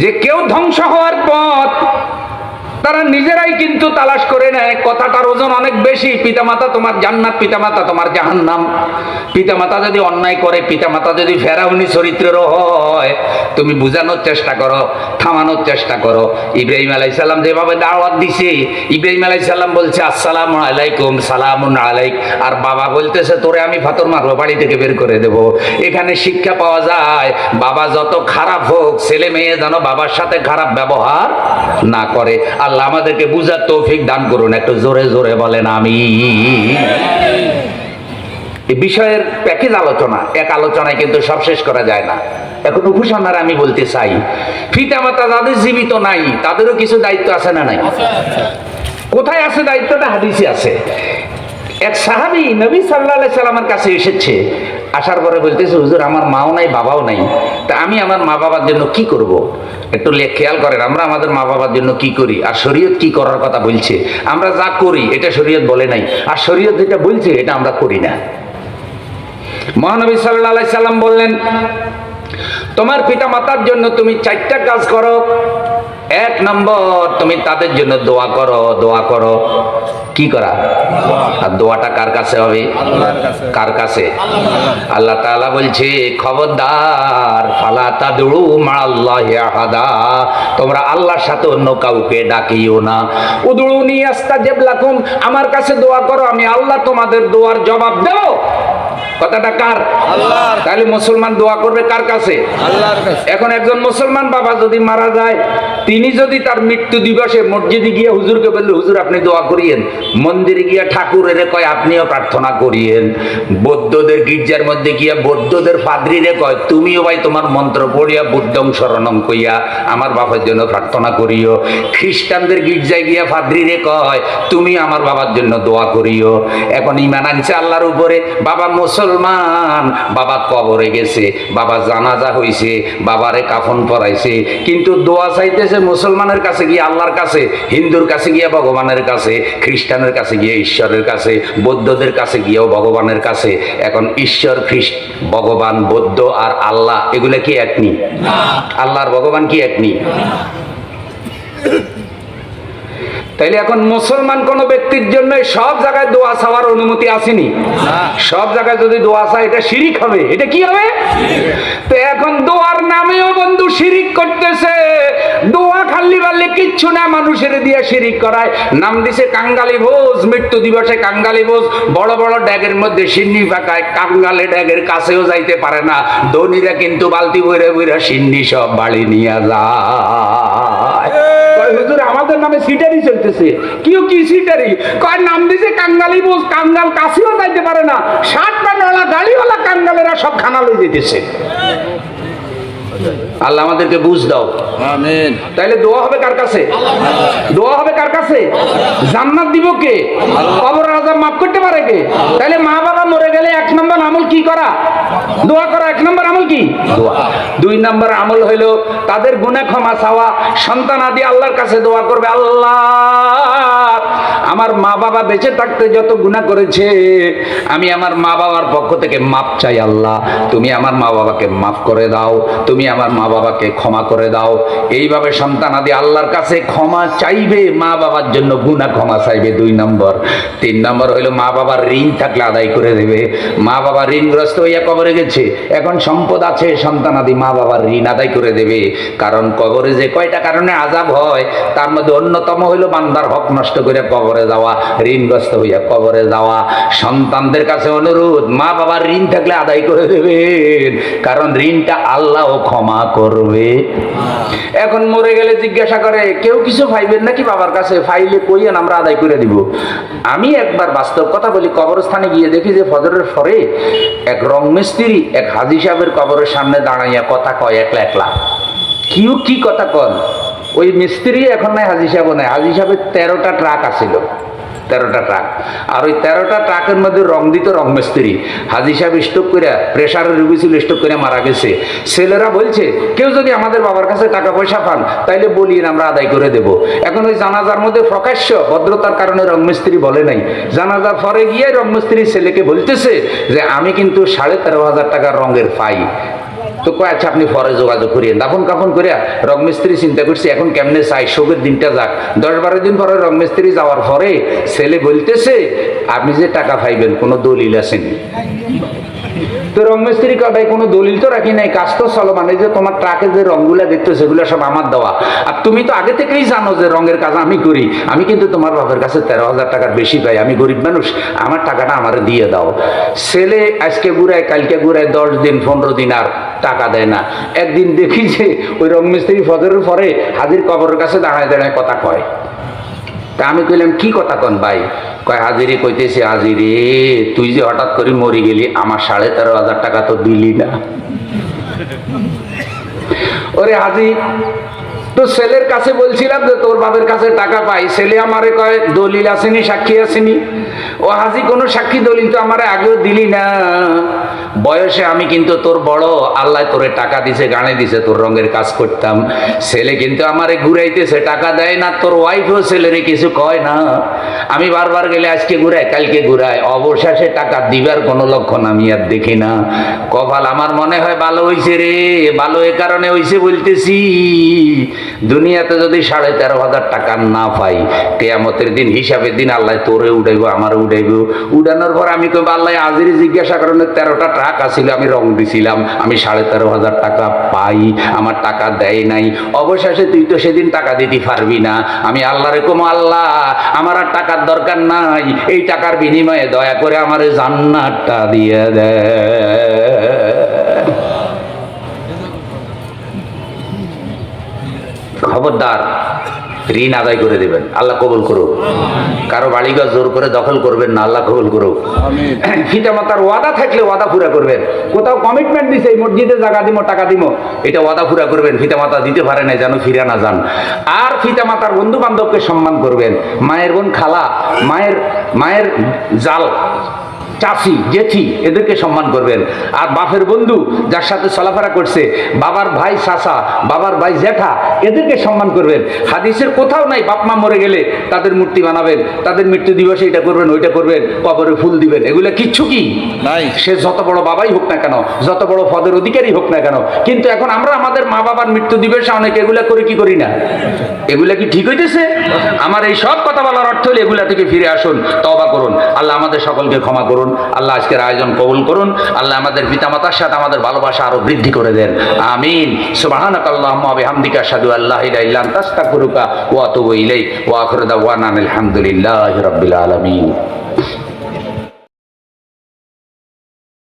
যে কেউ ধ্বংস হওয়ার পথ তারা নিজেরাই কিন্তু তালাশ করে নেয়। কথাটার ওজন অনেক বেশি। পিতামাতা তোমার জান্নাত, পিতামাতা তোমার জাহান্নাম। পিতামাতা যদি অন্যায় করে, পিতামাতা যদি ফেরাউনি চরিত্রেরও হয়, তুমি বুঝানোর চেষ্টা করো, থামানোর চেষ্টা করো। ইব্রাহিম আলাইহিস সালাম যেভাবে দাওয়াত দিছে, ইব্রাহিম আলাইহিস সালাম বলছে আসসালামু আলাইকুম, সালামুন আলাইক, আর বাবা বলতেছে তোরে আমি ফাতর মারবো, বাড়ি থেকে বের করে দেব। এখানে শিক্ষা পাওয়া যায়, বাবা যত খারাপ হোক, ছেলে মেয়ে যেন বাবার সাথে খারাপ ব্যবহার না করে। আল্লাহ আমাদেরকে বুঝার তৌফিক দান করুন। একটু জোরে জোরে বলেন আমিন। এই বিষয়ের প্যাকেজ আলোচনা, এক আলোচনায় কিন্তু সব শেষ করা যায় না। এখন উপসংহার আমি বলতে চাই, পিতামাতা যাদের জীবিত নাই তাদেরও কিছু দায়িত্ব আছে না নাই? কোথায় আছে দায়িত্বটা? হাদিসে আছে। এক সাহাবী নবী সাল্লাল্লাহু আলাইহি সাল্লামের কাছে এসেছে, আসার পরে বলতেছে হুজুর আমার মাও নাই বাবাও নাই, তা আমি আমার মা বাবার জন্য কি করব? একটু খেয়াল করেন, আমরা আমাদের মা বাবার জন্য কি করি আর শরীয়ত কি করার কথা বলছে। আমরা যা করি এটা শরীয়ত বলে নাই, আর শরীয়ত যেটা বলছে এটা আমরা করি না। মহানবী সাল্লাল্লাহু আলাইহি সাল্লাম বললেন, তোমার পিতা মাতার জন্য তুমি 4টা কাজ করো। 1 নম্বর, তুমি তাদের জন্য দোয়া করো। দোয়া করো কি করা? আর দোয়াটা কার কাছে হবে? কার কাছে? আল্লাহ তাআলা বলছে খবরদার, ফালা তাদউ মাআল্লাহি আহাদা, তোমরা আল্লাহর সাথে অন্য কাউকে ডাকিও না। উদউনি আস্তাজিব লাকুম, আমার কাছে দোয়া করো, আমি আল্লাহ তোমাদের দোয়ার জবাব দেব। কথাটা কার? আল্লাহর। তাহলে মুসলমান দোয়া করবে কার কাছে? আল্লাহর কাছে। এখন একজন মুসলমান বাবা যদি মারা যায়, তিনি যদি তার মৃত্যু দিবসে মসজিদে গিয়ে হুজুরকে বলল হুজুর আপনি দোয়া করিয়েন, মন্দিরে গিয়ে ঠাকুরের কয় আপনিও প্রার্থনা করিয়েন, বৌদ্ধদের গির্জার মধ্যে গিয়া বৌদ্ধদের পাদ্রীরে কয় তুমিও ভাই তোমার মন্ত্র পড়িয়া বুদ্ধং শরণং কইয়া আমার বাবার জন্য প্রার্থনা করিও, খ্রিস্টানদের গির্জায় গিয়া পাদ্রীরে কয় তুমি আমার বাবার জন্য দোয়া করিও। এখন ঈমান আনছে আল্লাহর উপরে, বাবা মুসলমান, বাবা কবরে গেছে, বাবা জানাজা হইছে, বাবারে কাফন পরাইছে, কিন্তু দোয়া চাইতেছে মুসলমানের কাছে গিয়ে আল্লাহর কাছে, হিন্দুর কাছে গিয়ে ভগবানের কাছে, খ্রিস্টানের কাছে গিয়ে ঈশ্বরের কাছে, বৌদ্ধদের কাছে গিয়েও ভগবানের কাছে। এখন ঈশ্বর, খ্রিস্ট, ভগবান, বৌদ্ধ আর আল্লাহ এগুলা কি এক নি? আল্লাহর ভগবান কি এক নি? তাইলে এখন মুসলমান কোন ব্যক্তির জন্য সব জায়গায় দোয়া চাওয়ার অনুমতি আসেনি। সব জায়গায় যদি দোয়া চায় এটা শিরিক হবে। এটা কি হবে? তো এখন দোয়ার নামেও বন্ধু শিরিক করতেছে। দোয়া খালি বাল্লে কিচ্ছু না, মানুষের দিয়ে শিরিক করায়। নাম দিছে কাঙ্গালি ভোজ, মৃত্যু দিবসে কাঙ্গালি ভোজ, বড় বড় ড্যাগের মধ্যে সিন্নি পাকায়, কাঙ্গালে ড্যাগের কাছেও যাইতে পারে না, ধনীরা কিন্তু বালতি বইরা বইরা সিন্নি সব বাড়ি নিয়ে যায়। হুজুর আমাদের নামে সিটারি চলতেছে। কিও কি সিটারি? কয় নাম দিছে কাঙ্গালি বোঝ, কাঙ্গাল কাছেও যাইতে পারে না, 60 টাকাওয়ালা গাড়িওয়ালা কাঙ্গালেরা সব খানা লই যেতেছে। আল্লাহ আমাদেরকে বুঝ দাও, আমিন। তাইলে দোয়া হবে কার কাছে? দোয়া হবে কার কাছে? জান্নাত দিব কে? কবরের আযাব মাফ করতে পারে কে? তাইলে মা বাবা মরে গেলে 1 নম্বর আমল কি করা? দোয়া করা। 1 নম্বর আমল কি? দোয়া। 2 নম্বর আমল হলো তাদের গুনাহ ক্ষমা চাওয়া। সন্তান আদি আল্লাহর কাছে দোয়া করবে, আল্লাহ আমার মা বাবা বেঁচে থাকতে যত গুনাহ করেছে আমি আমার মা বাবার পক্ষ থেকে মাপ চাই, আল্লাহ তুমি আমার মা বাবাকে মাফ করে দাও, তুমি আমার মা বাবাকে ক্ষমা করে দাও। এইভাবে সন্তান আদি আল্লাহর কাছে ক্ষমা চাইবে, মা বাবার জন্য গুনাহ ক্ষমা চাইবে। 2 নম্বর। 3 নম্বর হইলো মা বাবার ঋণ থাকলে আদায় করে দেবে। মা বাবা ঋণগ্রস্ত হইয়া কবরে গেছে, এখন সম্পদ আছে, সন্তান আদি মা বাবার ঋণ আদায় করে দেবে। কারণ কবরে যে কয়টা কারণে আযাব হয় তার মধ্যে অন্যতম হইলো বান্দার হক নষ্ট করে কবরে যাওয়া, ঋণগ্রস্ত হইয়া কবরে যাওয়া। সন্তানদের কাছে অনুরোধ, মা বাবার ঋণ থাকলে আদায় করে দেবেন, কারণ ঋণটা আল্লাহ ক্ষমা করবে। এখন মরে গেলে জিজ্ঞাসা করে কেউ কিছু পাইবেন নাকি বাবার কাছে? ফাইলে কইয়েন আমরা আদায় করে দিব। আমি একবার বাস্তব কথা বলি, কবরস্থানে গিয়ে দেখি যে ফজরের পরে এক রং মিস্ত্রি এক হাজী সাহেবের কবরের সামনে দাঁড়াইয়া কথা কয় একলা একলা। কি কথা কন? ওই মিস্ত্রি এখন নাই, হাজী সাহেব নাই। হাজী সাহেবের 13টা ট্রাক আছিল, 13টা ট্রাক। আর ওই 13টা ট্রাকের মধ্যে রং দিত রং মিস্ত্রি। হাজী সাহেব স্ট্রোক করে, প্রেশারের রোগী ছিল, স্ট্রোক করে মারা গেছে। ছেলেরা বলছে কেউ যদি আমাদের বাবার কাছে টাকা পয়সা পান তাইলে বলিন আমরা আদায় করে দেব। এখন ওই জানাজার মধ্যে প্রকাশ্য ভদ্রতার কারণে রং মিস্ত্রি বলে নাই। জানাজার পরে গিয়ে রং মিস্ত্রি ছেলেকে বলতেছে যে আমি কিন্তু 13,500 টাকার রঙের পাই, তো কয় আচ্ছা আপনি পরে যোগাযোগ করিয়েন। দাফন কাফন করিয়া রং মিস্ত্রি চিন্তা করছি এখন কেমনে চাই শোকের দিনটা যাক। 10-12 দিন পরে রং মিস্ত্রি যাওয়ার পরে ছেলে বলতেছে আপনি যে টাকা পাইবেন কোনো দলিল আসেনি। তো রং মিস্ত্রি ভাই কোনো দলিল তো রাখি নাই, কাজ তো চলো, মানে যে তোমার ট্রাকে যে রংগুলা দেখতো সেগুলো সব আমার দেওয়া, আর তুমি তো আগে থেকেই জানো যে রঙের কাজ আমি করি, আমি কিন্তু তোমার বাপের কাছে 13,000 টাকার বেশি পাই, আমি গরিব মানুষ, আমার টাকাটা আমারে দিয়ে দাও। ছেলে আজকে ঘুরায় কালকে ঘুরায় 10 দিন 15 দিন আর টাকা দেয় না। একদিন দেখি যে ওই রং মিস্ত্রি ফজরের পরে হাজির কবরের কাছে দাঁড়ায় দাঁড়ায় কথা কয়। তা আমি কইলাম কি কথা কন ভাই? কয় হাজিরে কইতেছে হাজিরে তুই যে হঠাৎ করে মরি গেলি আমার 13,500 টাকা তো দিলি না। ওরে হাজি তো ছেলের কাছে বলছিলাম যে তোর বাপের কাছে টাকা পাই, ছেলে আমারে কয় দলিল আসেনি সাক্ষী আসেনি। ও হাজি কোনো সাক্ষী দলিল তো আমারে আগেও দিলি না, বয়সে আমি কিন্তু তোর বড়, আল্লাহ তোরে টাকা দিছে গানে দিছে তোর রঙের কাজ করতাম, ছেলে কিন্তু আমারে ঘুরাইতেছে টাকা দেয় না, তোর ওয়াইফও ছেলেরে কিছু কয় না, আমি বারবার গেলে আজকে ঘুরাই কালকে ঘুরাই, অবশেষে টাকা দিবার কোনো লক্ষণ আমি আর দেখি না। কপাল আমার মনে হয় ভালো হইছে রে, ভালো এ কারণে হইছে বলতেছি দুনিয়াতে যদি 13,500 টাকা না পাই কিয়ামতের দিন হিসাবের দিন আল্লাহ তোরে উঠাইবো আমার উঠাইবো, উঠানোর পর আমি কইব আল্লাহ হাজিরে জিজ্ঞাসা করেন 13টা টাকা ছিল আমি রং দিছিলাম, আমি 13,500 টাকা পাই, আমার টাকা দেয় নাই, অবশেষে তুই তো সেদিন টাকা দিতে পারবি না। আমি আল্লাহরে কম আল্লাহ আমার আর টাকার দরকার নাই, এই টাকার বিনিময়ে দয়া করে আমার জান্নাতটা দিয়ে দেয়। খবরদার ঋণ আদায় করে দেবেন, আল্লাহ কবুল করুক। কারো বাড়িঘর জোর করে দখল করবেন না, আল্লাহ কবুল করুক। পিতা মাতার ওয়াদা থাকলে ওয়াদা পুরা করবেন, কোথাও কমিটমেন্ট দিছে এই মসজিদে জায়গা দিব টাকা দিব, এটা ওয়াদা পুরা করবেন, পিতা মাতা দিতে পারে না যেন ফিরে না যান। আর পিতা মাতার বন্ধু বান্ধবকে সম্মান করবেন, মায়ের বোন খালা, মায়ের জাল চাচি জেঠি এদেরকে সম্মান করবেন। আর বাপের বন্ধু যার সাথে চলাফেরা করছে, বাবার ভাই চাচা, বাবার ভাই জেঠা, এদেরকে সম্মান করবেন। হাদিসের কোথাও নাই বাপ মা মরে গেলে তাদের মূর্তি বানাবেন, তাদের মৃত্যু দিবসে এটা করবেন ওইটা করবেন, কবরে ফুল দিবেন, এগুলো কিচ্ছু কি নাই। সে যত বড় বাবাই হোক না কেন, যত বড় পদের অধিকারী হোক না কেন, কিন্তু এখন আমরা আমাদের মা বাবার মৃত্যু দিবসে অনেকে এগুলা করে কি করি না? এগুলা কি ঠিক হইতেছে? আমার এই সব কথা বলার অর্থ হলে এগুলা থেকে ফিরে আসুন, তওবা করুন, আল্লাহ আমাদের সকলকে ক্ষমা করুন, আল্লাহ আজকের আয়োজন কবুল করুন, আল্লাহ আমাদের পিতামাতার সাথে আমাদের ভালোবাসা আরো বৃদ্ধি করে দেন, আমিন। সুবহানাকাল্লাহুম্মা ওয়া বিহামদিকা আশহাদু আল্লা ইলাহা ইল্লা আনতা আস্তাগফিরুকা ওয়া আতুবু ইলাইক ওয়া আখিরু দাওয়ানা আলহামদুলিল্লাহি রাব্বিল আলামিন।